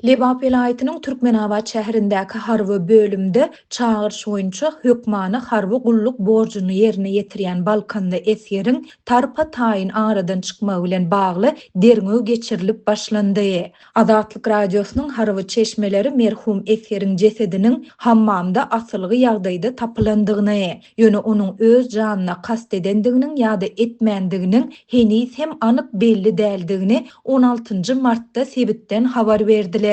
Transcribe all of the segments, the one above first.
Lebap vilayatynyň Türkmenabad şäherindäki harby bölümde çağırş boýunça hökmana harby gulluk borjyny ýerine ýetirýän Balkanda esýeriň tarpa taýyn aradan çykmagy bilen bagly derňöw geçirilip başlandy. Azatlyk radiosynyň harby çeşmeleri merhum esýeriň cesediniň hammamda asylgy ýagdaýda tapylandygyny, ýöne onuň öz janyna kast edendiginiň ýa-da etmändiginiň henis hem anyk belli däldigini 16 martda sebitden habar berdiler.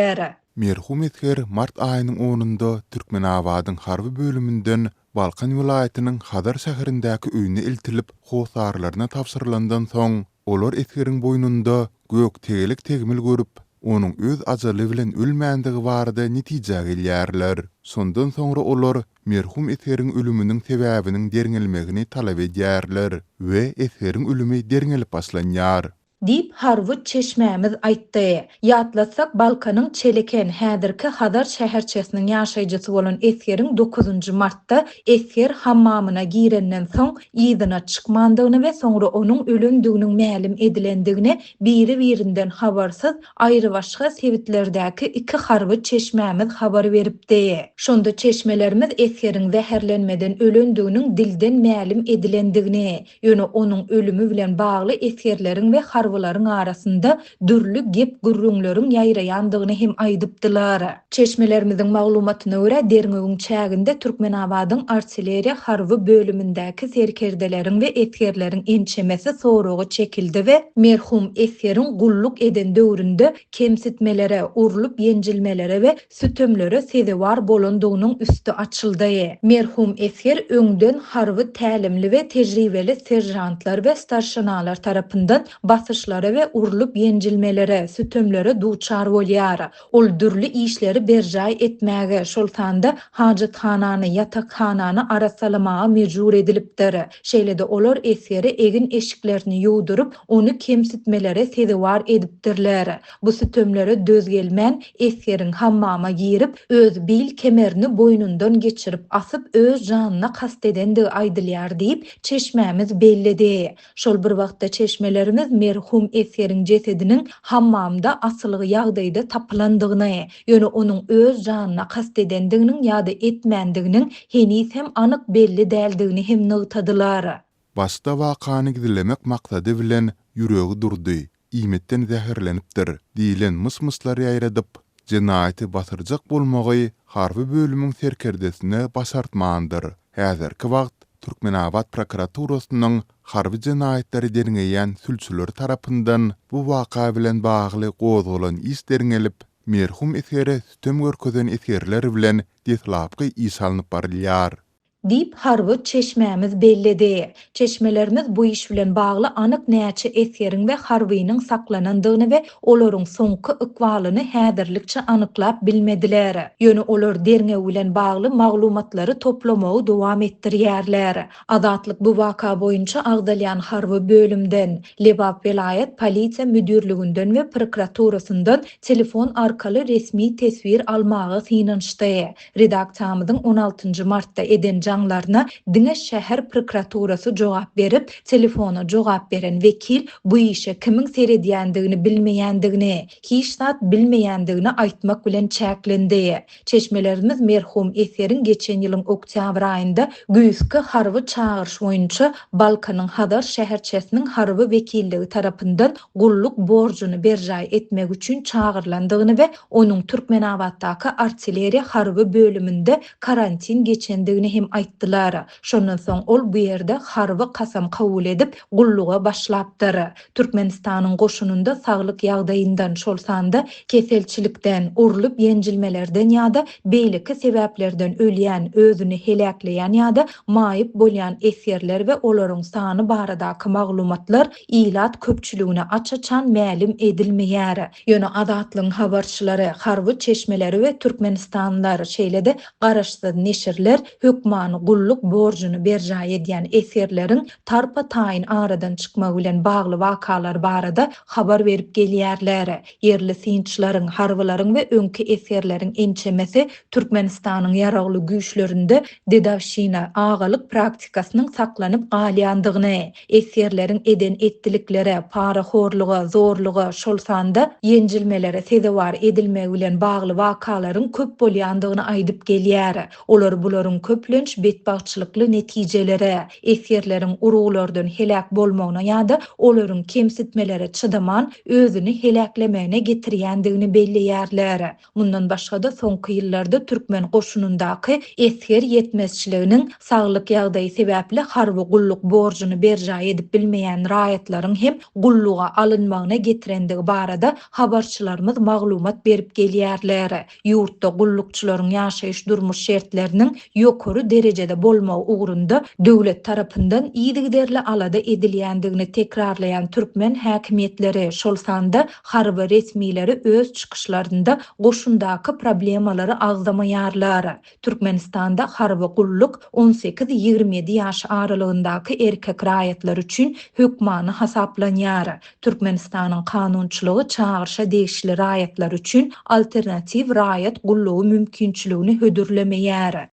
Merhum etger mart aýynyň 10-ynda Türkmenabadyň harby bölümünden Balkan vilayatynyň Hadar şäherindäki öýüne iltilip howsarlaryna tapşyrylandan soň olar etgeriň boýnunda gök tegelik tegmil görüp onuň öz ajaly bilen ölmänligi barada netije gelýärler. Sondan soňra olar merhum etgeriň ölüminiň sebäbiniň derňelmegini talap edýärler we etgeriň ölümi derňelip başlanýar. Dip Harvard çeşmämiz aýtdy. Ýatlasak Balkanyň çeleken häzirki Hadar şäherçesiniň ýaşaýjysy bolan esýeriň 9 martda esýer hammamyna girenden soň ýygyna çykmandygyny we soňra onuň ölendiginiň mälim edilendigini biri-birinden habarsyz aýry başga sebitlerdäki iki Harvard çeşmämiz habar beripdi. Şonda çeşmelerimiz esýeriň zäherlenmeden ölendiginiň dilden mälim edilendigini, ýöne onuň ölümi bilen bagly esýerleriň we harbylaryň arasynda dürlü gep gürrüňleriň ýaýraýandygyny hem aýdypdylar. Çeşmelerimizin maglumatyna görä derňöwüň çäginde Türkmenabadyň artilleriýa harby bölümündäki serkerdeleriň we esýerleriň ençemesi sorugy çekildi we merhum esýeriň gulluk eden döwründe kemsitmelere, urulup ýenjilmelere we sütömlere sezewar bolandygynyň üstü açyldy. Merhum esýer öňden harby tälimli we tejribeli serjantlar we starşynalar tarapyndan basışlara ve urulup ýenjilmelere, sütömlere duçar bolýar. Ol dürli işleri berjaý etmäge, şoltanda hajathanany, ýatakhanany arasalamaga mejbur edilipdir. Şeýle-de olar esýeri egin eşiklerini ýuwdurup, onu kemsitmelere sezewar edipdirler. Bu sütömlere döz gelmän esýeriň hammama girip, öz bil kemerini boýnundan geçirip asyp öz janyna kast edendigi aýdylýar diýip çeşmämiz bellidi. Şol bir wagtda çeşmelerimiz merhum esýeriň cesediniň hammamda asylgy ýagdaýda tapylandygyny, ýöne onuň öz janyna kast edendiginiň ýa-da etmändiginiň henis hem anyk belli däldigini hem nygtadylar. Başda wakany gidilemek maksady bilen ýüregi durdy. Iýmetden zäherlenipdir diýilen mysmyslar ýaýradyp, jenaýaty batyrjak bolmagy harby bölümüň serkerdesine başartmandyr. Häzirki wagt Türkmenabad prokuraturasynyň harby jenaýatları derňeýän sülçüler tarapyndan bu waka bilen bagly gozgulan iş derňelip, merhum esýere sütem görkezen esýerler bilen deslapky iş alınıp barylýar. Dip Harvard çeşmämiz bellidi. Çeşmelerimiz bu iş bilen bagly anyk näçe esýeriň we harbynyň saklanandygyny we olaryň soňky ykbalyny häzirlikçe anyklap bilmediler. Ýöne olar derňew bilen bagly maglumatlary toplamagy dowam etdirýärler. Azatlyk bu waka boýunça agdalýan harby bölümden, Lebap vilayat polisiýa müdürlüginden we prokuraturasyndan telefon arkaly resmi tesbir almagy synanşdy. Redaksiýamyzyň 16 martda eden janlarına Diňe şäher prokuraturasy jogap berip, telefona jogap beren vekil bu işe kimin seredýändigini bilmeýändigini, hiç zat bilmeýändigini aýtmak bilen çäklendi. Çeşmelerimiz merhum esýeriň geçen ýylyň oktyabr aýynda güýzki harby çağırş boýunça Balkanyň Hadar şäherçesiniň harby vekilligi tarapyndan gulluk borjuny berjaý etmek üçin çağırlandygyny we onuň Türkmenabaddaky artilleriýa harby bölümünde karantin geçendigini hem aýtdylar. Şondan soň ol bu ýerde harby kasam kabul edip gulluga başlapdyr. Türkmenistanyň goşununda saglyk ýagdaýyndan şolsanda keselçilikden, urulup ýenjilmelerden ýa-da beýleki sebäplerden ölýän, özüni helakleýän ýa-da maýyp bolýan esýerler we olaryň sany baradaky maglumatlar ilat köpçüligine açaçan mälim edilmeýär. Ýöne Azatlyň habarçylary, harby çeşmeleri we Türkmenistanlar şeýle-de garaşsyz neşirler hökma Türkmenistany gulluk borjunu berja edýän eserlerin tarpa taýyn aradan çykmagy bilen bagly wakalar barada habar berip gelýärler. Yerli synçylaryň, harbylaryň we öňki eserleriň ençemesi Türkmenistanyň ýaragly güýçlerinde dedawşina agalyk praktikasynyň saklanyp galýandygyny, eserleriň eden etdiliklere, paraxorluga, zorluga, şol sanda ýenjilmelere sezewar edilmegi bilen bagly wakalaryň köp bolýandygyny aýdyp gelýär. Olar bularyň köplenç betbagçylykly netijelere, eserleriň uruglardan helak bolmagyna ýa-da olaryň kemsitmelere çydaman özüni helaklemegine getirýändigini belleýärler. Mundan başga da soňky ýyllarda türkmen goşunundaky eser yetmezçiliginiň saglyk ýagdaýy sebäpli harby gulluk borjunu berja edip bilmeýän raýatlaryň hem gulluga alynmagyna getirendigi barada habarçylarymyz maglumat berip gelýärler. Ýurtda gullukçylaryň ýaşaýyş durmuş şertleriniň ýokary derejede bolmagy ugrunda döwlet tarapyndan ýygyderli alada edilýändigini tekrarlayan türkmen häkimetleri şol sanda harby resmileri öz çykyşlarynda goşundaky problemalary agzamaýarlar. Türkmenistanda harby gulluk 18-27 ýaş aralygyndaky erkek raýatlar üçin hökmany hasaplanýar. Türkmenistanyň kanunçylygy çağırşa degişli raýatlar üçin alternativ raýat gullugy mümkinçiligini hödürlemeýär.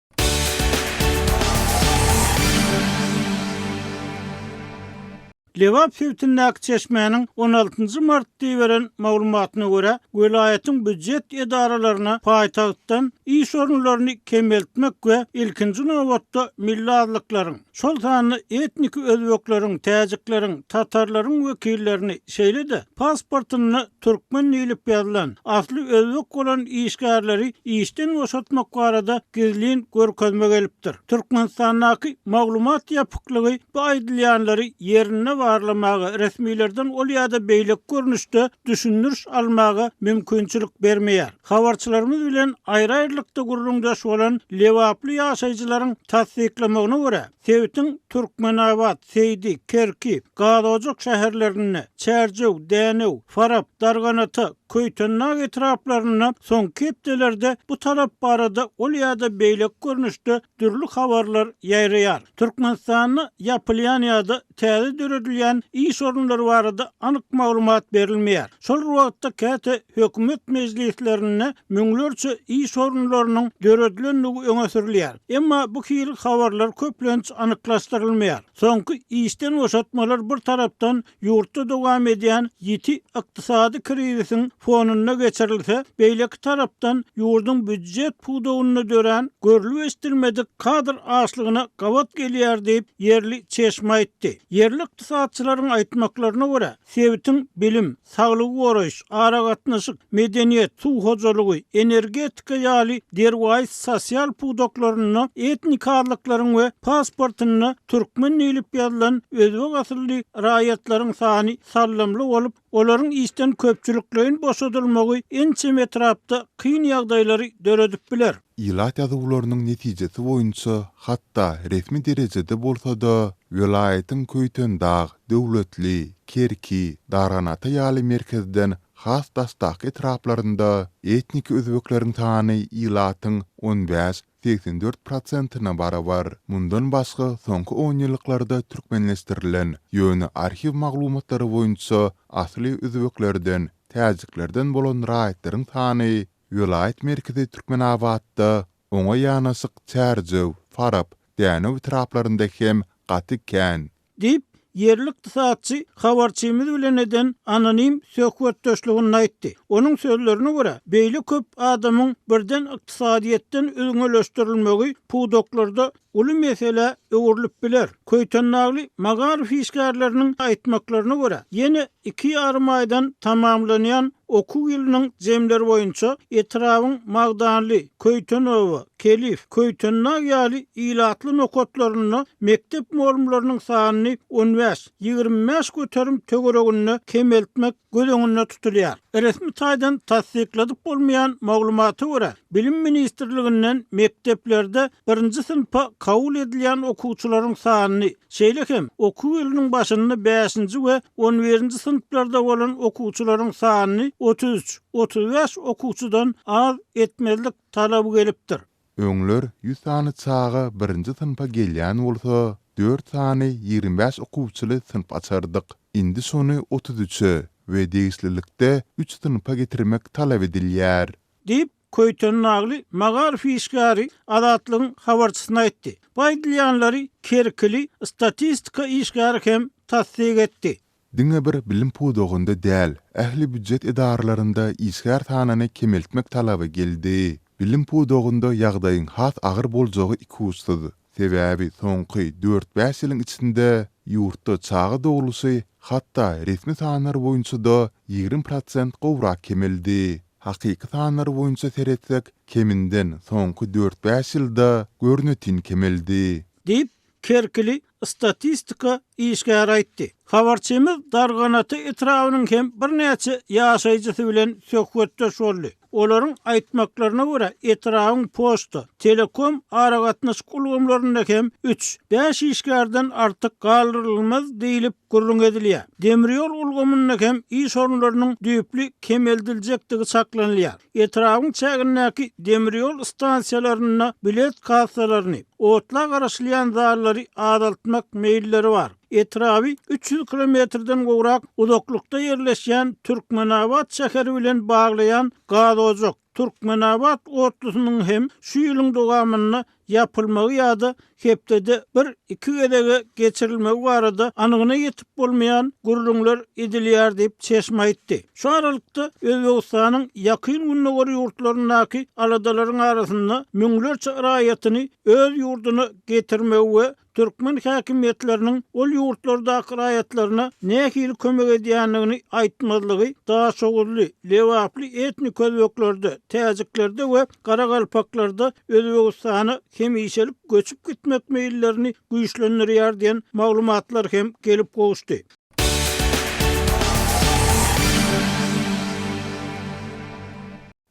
Lewap Sewtindäki çeşmäniň 16 martda beren maglumatyna görä, welaýatyň büdjet edaralaryna paýtagtdan iş orunlaryny kemeltmek we ilkinji nowatda milli azlyklaryň, şol sany etnik özbekleriň, täjikleriň, tatarlaryň wekillerini şeýle-de pasportyny türkmen diýilip ýazylan asly özbek bolan işgärleri işden boşatmak barada gizlin görkezme gelipdir. Türkmenistandaky maglumat ýapyklygy bu aýdylýanlary ýerine barlamagy resmilerden ol ýa-da beýlek görnüşde düşündürüş almagy mümkinçilik bermeýär. Habarçylarymyz bilen aýry-aýrylykda gurulňdaş bolan lewaply ýaşaýjylaryň tasdiklamagyna görä, Sewtiň Türkmenabad, Seydi, Kerki, Gadojok şäherlerini, Çärjew, Dänew, Farab, Darganata, Köytönnak etraplaryna soňky hepdelerde bu tarap barada ol ýa-da beýlek görnüşde türlü habarlar ýaýraýar. Türkmenistanyň ýapylýan ýa-da täze döredilýän iş orunlary barada anyk maglumat berilmeýär. Şol wagtda käte hökümet mejlislerine müňlerçe iş orunlarynyň döredilenligi öňe sürilýär. Emma bu kiýilik habarlar köplenç anyklaşdyrylmaýar. Soňky işden boşatmalar bir tarapdan ýurtda dowam edýän ýiti ykdysady krizisiň fonuna geçirilse, beýleki tarapdan ýurdun büdjet pudowyny dören görülip estilmedik kadr açlygyna gawat gelýär diýip yerli çeşme aýtdy. Yerli ykdysadçylaryň aýtmaklaryna görä, Sewtiň bilim, saglygy goraýyş, ara gatnaşyk, medeniýet, suw hojalygy, energetika ýaly derwäýs sosial pudoklaryny, etnik adlyklaryň we pasportyny türkmen diýilip ýazylan özbek asylly raýatlaryň sany sallamly bolup, olaryň işden köpçüliklerin boşadylmagy ençe etrapda kyn ýagdaýlary döredip biler. Ilat ýazgularynyň netijesi boýunça hatda resmi derejede bolsa da welaýatyň Köytöndag, döwletli, Kerki, Darganata ýaly merkezden has dastak etraplarynda etnik özbekleriň sany ilatyň 15-84%-na barabar. Mundan başga soňky 10 ýyllyklarda türkmenleşdirilen ýöne arxiv maglumatlary boýunça asly özbeklerden, täjiklerden bolan raýatlaryň sany welaýat merkezi Türkmenabadda oňa ýanasyk Çärjew, Farab, Dänew etraplarynda hem gaty kän Diýip yerli ykdysadçy habarçymyz bilen eden anonim söhbetdeşligini aýtdy. Onuň sözlerine görä, beýle köp adamyň birden ykdysadyýetden öňeleşdirilmegi pudoklarda uly mesele öwürlüp biler. Köytönnaly Magarif işgärleriniň aýtmaklaryna görä, ýene 2,5 aýdan tamamlanýan okuw ýylynyň jemleri boýunça etrawyň Magdanly, Köytönowa, Kelif, Köytönnak ýaly ilatly nokatlaryny mektep muallimläriniň sanyny 15-25 göterim tögeregini kemeltmek göz öňünde tutulýar. Resmi taýdan tasdikladyp bolmaýan maglumaty görä, Bilim Ministrliginden mekteplerde 1-nji synpa kabul edilýän okuwçylaryň sanyny, şeýle hem okuw ýylynyň başynda 5-nji we 11-nji synplarda bolan okuwçylaryň sanyny 33-35 okuwçydan az etmezlik talaby gelipdir. Öňler 100 sany çağa birinji sınıfa gelýän bolsa, 4 sany 25 okuwçyly sınıf açardyk. Indi sonu 33 we degislilikde 3 sınıfa getirmek talap edilýär. Dip Köýtön nagly Magar Fişgari adatlygyň habarçysyna aýtdy. Baýdylýanlary kerkili statistika işgary hem tasdik etdi. Diňe bir bilim pudogunda däl, ähli büdjet edarlarynda işgär sanany kemeltmek talaby geldi. Bilim pudogunda ýagdaýyň has agyr boljagy ikuwsuz. Sebäbi soňky 4-5 ýylyň içinde ýurtda çağı doglusy hatda resmi sanlar boýunça da 20% gowrak kemeldi. Hakyky sanlar boýunça seretsek, keminden soňky 4-5 ýylda görnetin kemeldi. Dip kerkili statistika işgär aýtdy. Habarçymyz darganaty etrawynyň hem bir näçe ýaşaýjysy bilen söhbetdeş boldy. Olaryň aýtmaklaryna görä etrawyň posta, telekom aragatnaş gulgumlarynda hem 3-5 işgärden artyk galdyrylmaz diýilip gurrun edilýär. Demiryol gulgumunda hem iş orunlarynyň düýpli kemeldiljektigi saklanýar. Etrawyň çägindäki demiryol stansiýalaryna bilet kassalaryny, otla garaşlyan zallary adaltmak meýilleri bar. Etrawy 300 kilometrden gowrak uzaklykda ýerleşýän Türkmenabat şäheri bilen baglaýan gazozok Türkmenabat otlusynyň hem şu ýylyň dogamyna yapylmagy ýa-da hepdede 1-2 gedege geçirilmegi barada anygyna ýetip bolmaýan gurrunlar edilýär diýip çeşme aýtdy. Şu aralykda Özbegistanyň ýakyn gününe görä ýurtlarynaky aladalaryň arasynda müňlerçe raýatyny öz ýurduny getirmegi we Türkmen häkimetleriniň ol ýurtlardaky raýatlaryna nähili kömek edýänligini aýtmazlygy daha şogully, lewaply etnik özbeklerde, täjiklerde we Garagalpaklarda Özbegistany hem işelip göçüp gitmek meýillerini güýçlendirýär diýen maglumatlar hem gelip gowuşdy.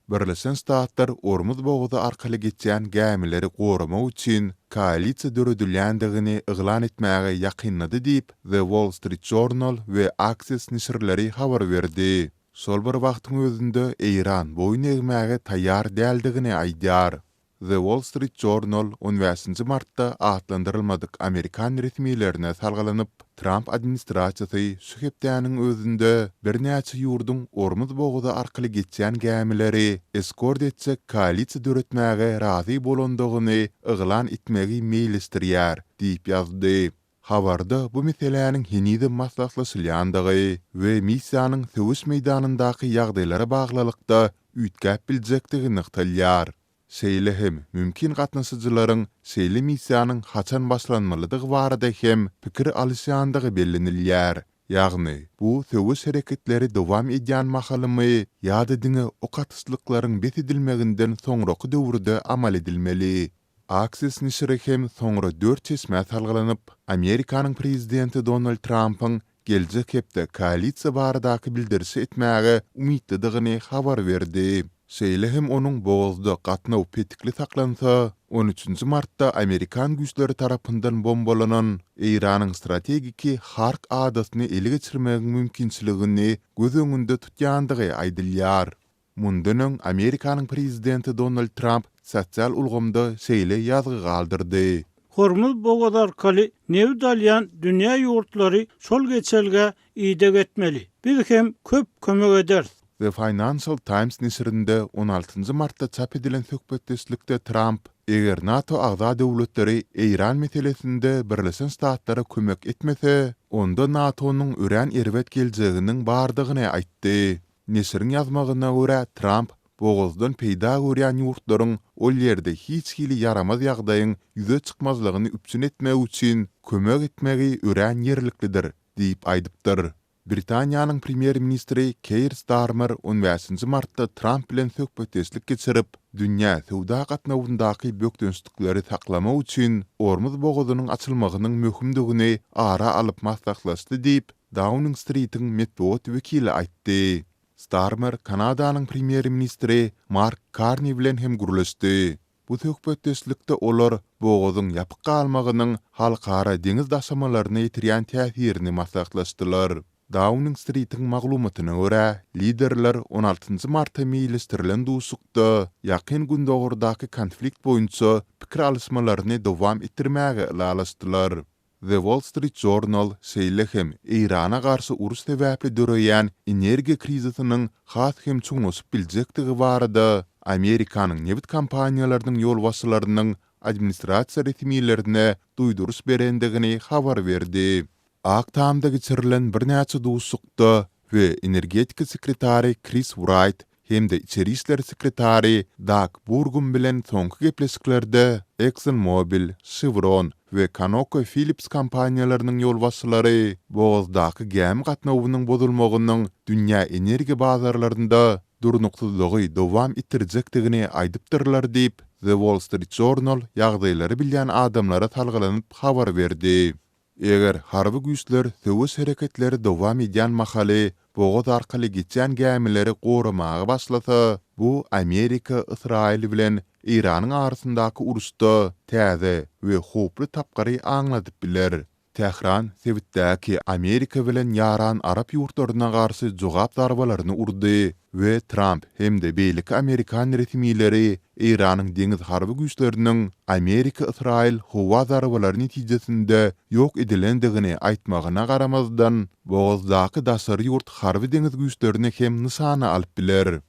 Birleşen Ştatlar Ormuz boğuzu arkaly geçýän gämileri goramak üçin koalisiýa döredilýändigini yglan etmäge ýakynlady diýip The Wall Street Journal we Axios nişirleri habar berdi. Şol bir wagtyň özünde Iran boyun egmäge taýýar däldigini aýdýar. The Wall Street Journal 15 martda atlandyrylmadyk Amerikan resmiýetlerine salgylanyp, Trump administrasiýasy şu hepdäniň özünde bir näçe ýurdun Ormuz boğuzy arkaly geçýän gämileri eskort etsek koalisiýa döretmäge razy bolandygyny yglan etmegi meýilestirýär diýip ýazdy. Habarda bu meseleniň henide maslahatlaşylýandygy we missiýanyň söwüş meýdanyndaky ýagdaýlara baglylykda üýtgäp biljekdigi nykdalýar. Şeýle hem mümkin gatnaşyjylaryň şeýle missiýanyň haçan başlanmalydygy barada hem pikir alýandygy bellenilýär. Ýagny bu söwüş hereketleri dowam edýän mahalymy ýa-da diňe okatyslyklaryň betedilmeginden soňraky döwürde amal edilmeli. Axios nişiri hem soňra 4 çeşme salgylanyp, Amerikanyň prezidenti Donald Trump'yň geljek hepde koalisiýa baradaky bildirişi etmäge umytlydygyny habar berdi. Şeýle hem onuň boğazda gatnaw petikli saklansa, 13 martda Amerikan güýçleri tarapyndan bombalanan Iranyň strategiki hark adatyny ele geçirmegi mümkinçiligini göz öňünde tutýandygy aýdylýar. Mundan öň Amerikanyň prezidenti Donald Trump sosial ulgamda şeýle ýazgy galdyrdy. Hormuz boğaz arkaly newi dalýan dünýä ýurtlary şol geçelge ýydak etmeli. Biz hem köp kömek ederiz. The Financial Times nişirinde 16 martda çap edilen söhbetdeşlikde Trump, eger NATO agza döwletleri Iran meselesinde Birleşen Ştatlara kömek etmese, onda NATO'nun ören erwet geljeginiň bardygyny aýtdy. Nişiriň ýazmagyna görä Trump, boğazdan peýda görýän ýurtlaryň ol ýerde hiç hili yaramaz ýagdaýyň ýüze çykmazlygyny üpsün etmek üçin kömek etmegi ören ýerliklidir diýip aýdypdyr. Britaniýanyň premier ministri Keir Starmer 15 martda Trump bilen söhbetdeşlik geçirip, dünýä sowda gatnawyndaky bökdönçlikleri saklamak üçin Ormuz boğazynyň açylmagynyň möhümdigini ara alyp maslahatlaşdy diýip Downing Street'iň metbuat wekili aýtdy. Starmer Kanadanyň premier ministri Mark Carney bilen hem guruluşdy. Bu söhbetdeşlikde olar boğazyň ýapyk galmagynyň halkara deňiz daşamalaryna ýetirýän täsirini maslahatlaşdylar. Downing Street'in maglumatyna görä, liderler 16 marta meýlestirilen dusukda ýakyn gündogurdaky konflikt boýunça pikir alysmalaryny dowam etdirmäge lalaşdylar. The Wall Street Journal seýlehem Irana garşy urus sebäpli döreýän energiýa krizisynyň has hem çuňusyp biljekdigi barada Amerikanyň nebit kompaniýalarynyň ýolbaşçylarynyň administrasiýa resmiýetlerine duýdurus berendigini habar berdi. Aktamda geçirilen bir näçe dusukda we energetika sekretary Chris Wright hem-de içeri işler sekretary Doug Burgum bilen soňky gepleşiklerde ExxonMobil, Chevron we ConocoPhillips kompaniýalarynyň ýolbaşçylary bogazdaky gäm gatnawynyň bozulmagynyň dünýä energiýa bazarlarynda durnuksyzlygy dowam etdirjekdigini aýdypdyrlar diýip The Wall Street Journal ýagdaýlary bilýän adamlara talgylanyp habar berdi. Eger harby güýçler söwüs hereketleri dowam edýän mahaly bogaz arkaly geçen gämileri goramagy başlasa, bu Amerika, Israil bilen Iranyň arasyndaky urusda täze we hoply tapgary aňladyp biler. Tehran Sewitdäki Amerika bilen ýaran Arap ýurtlaryna garşy jogap darbalaryny urdy we Trump hem-de beýlik Amerikan resmiýetleri Iranyň deňiz harby güýçleriniň Amerika Israil howa darbalaryny netijesinde ýok edilendigini aýtmagyna garamazdan bogazdaky daşary ýurt harby deňiz güýçlerini hem nysana alyp biler.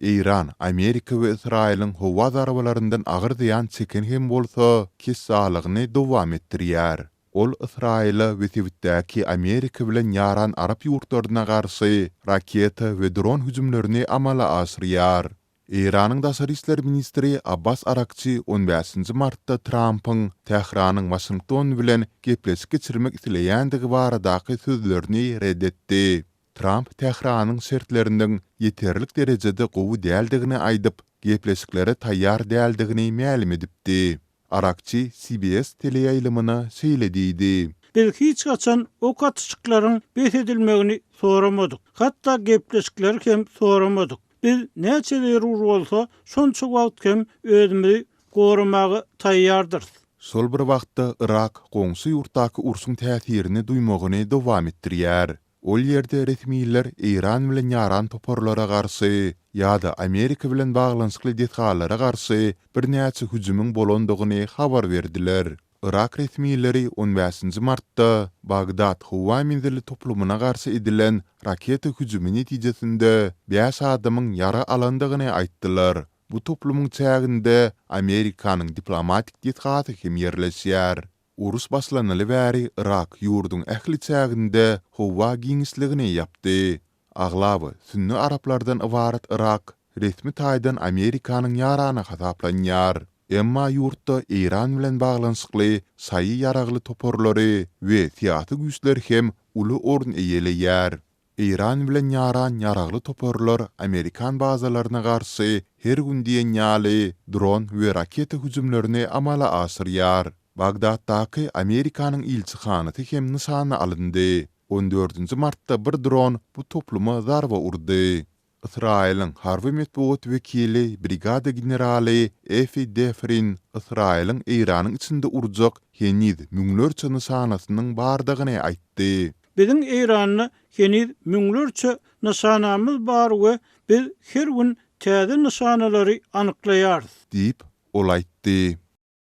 Iran, Amerika we Israil'in howa darbalaryndan agyr ziýan çeken hem bolsa, kesalygyny dowam etdirýär. Ol Israila we Sewitdäki Amerika bilen ýaran Arap ýurtlaryna garşy raketa we dron hüjümlerini amala aşyrýar. Iranyň daşary işler ministri Abbas Arakçy 15 martda Trump'yň Tehranyň Washington bilen gepleşik geçirmek isleýändigi baradaky sözlerini reddetdi. Trump Tehranyň şertlerinden ýeterlik derejede gowy däldigini aýdyp, gepleşiklere taýýar däldigini ma'lum edipdi. Arakçy CBS teleýaýlymyna söýlediydi. Biz hiç gaçan o katçyklaryň bet edilmegini soramadyk. Hatda gepleşikler hem soramadyk. Biz näçe ur bolsa şonça wagt hem özümizi goramagy taýýardyr. Sol bir wagtda Irak goňsy ýurtdaky ursuň täsirini duýmagyny dowam etdirýär. Ol ýerde resmiýetler Iran bilen ýaran toparlara garşy ýa-da Amerika bilen baglanşykly detgalara garşy bir näçe hüjümüň bolandygyny habar berdiler. Irak resmiýetleri 15 martda Bagdad howa menzili toplumuna garşy edilen raketa hüjümi netijesinde 5 adamyň ýara alandygyny aýtdylar. Bu toplumyň çäginde Amerikanyň diplomatik detgasy hem ýerleşýär. Urus başlanaly bäri Irak ýurduň ähli çäginde howa giňişligini ýapdy. Aglaby sünni araplardan ibaret Irak resmi taýdan Amerikanyň ýarana hasaplanýar. Emma ýurtda Iran bilen baglanşykly saýy ýaragly toporlary we siýasy güýçler hem uly orun eýeleýär. Iran bilen ýaran ýaragly toporlar Amerikan bazalaryna garşy her gün diýen ýaly dron we raketa hüjümlerini amala aşyrýar. Bagdaddaky Amerikanyň ilçihanaty hem nysana alyndy. 14 martda bir dron bu topluma zarba urdy. Israil'in harby metbuat wekili brigada generali Efi Defrin Israil'in Iranyň içinde urjak heniz müňlerçe nysanasynyň bardygyny aýtdy. Biziň Iranyň heniz müňlerçe nysanamyz bar we biz her gün täze nysanalary anyklaýarys diýip ol aýtdy.